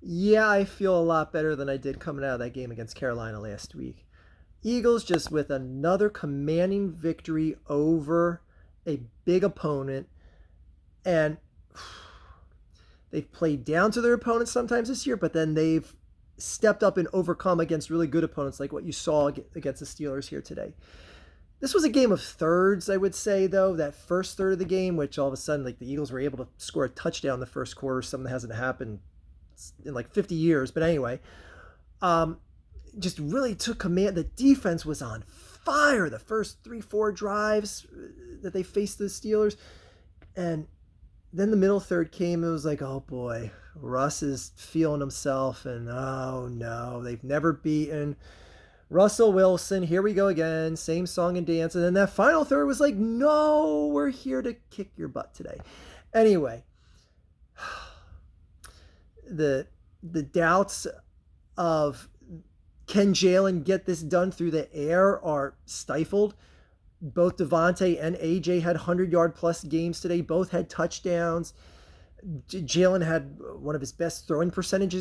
Yeah, I feel a lot better than I did coming out of that game against Carolina last week. Eagles just with another commanding victory over a big opponent, and they've played down to their opponents sometimes this year, but then they've stepped up and overcome against really good opponents like what you saw against the Steelers here today. This was a game of thirds, I would say, though. That first third of the game, which all of a sudden, like the Eagles were able to score a touchdown in the first quarter, something that hasn't happened in like 50 years. But anyway, um, just really took command. The defense was on fire the first 3, 4 drives that they faced the Steelers. And then the middle third came. It was like, oh boy, Russ is feeling himself. And oh no, they've never beaten Russell Wilson. Here we go again. Same song and dance. And then that final third was like, no, we're here to kick your butt today. Anyway, the doubts of can Jalen get this done through the air are stifled. Both Devontae and AJ had 100-yard plus games today. Both had touchdowns. Jalen had one of his best throwing percentage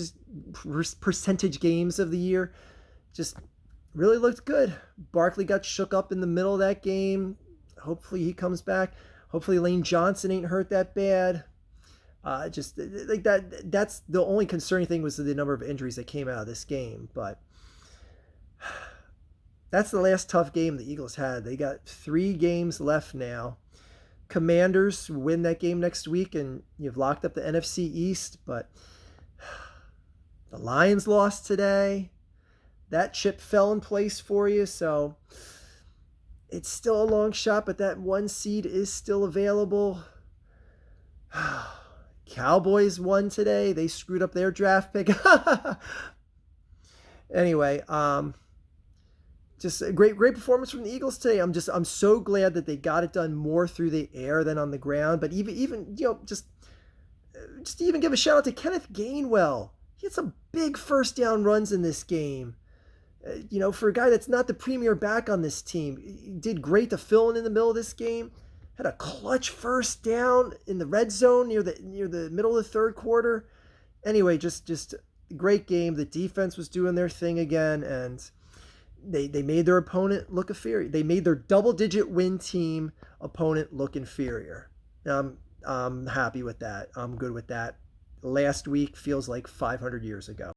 games of the year. Just really looked good. Barkley got shook up in the middle of that game. Hopefully he comes back. Hopefully Lane Johnson ain't hurt that bad. Just like that. That's the only concerning thing was the number of injuries that came out of this game. But that's the last tough game the Eagles had. They got 3 games left now. Commanders win that game next week, and you've locked up the NFC East. But the Lions lost today. That chip fell in place for you, so it's still a long shot, but that 1 seed is still available. Cowboys won today. They screwed up their draft pick. Anyway, just a great performance from the Eagles today. I'm so glad that they got it done more through the air than on the ground. But even just to even give a shout out to Kenneth Gainwell. He had some big first down runs in this game. For a guy that's not the premier back on this team, he did great to fill in the middle of this game. Had a clutch first down in the red zone near the middle of the third quarter. Anyway, just a great game. The defense was doing their thing again, and they made their opponent look inferior. They made their double-digit win team opponent look inferior. I'm happy with that. I'm good with that. Last week feels like 500 years ago.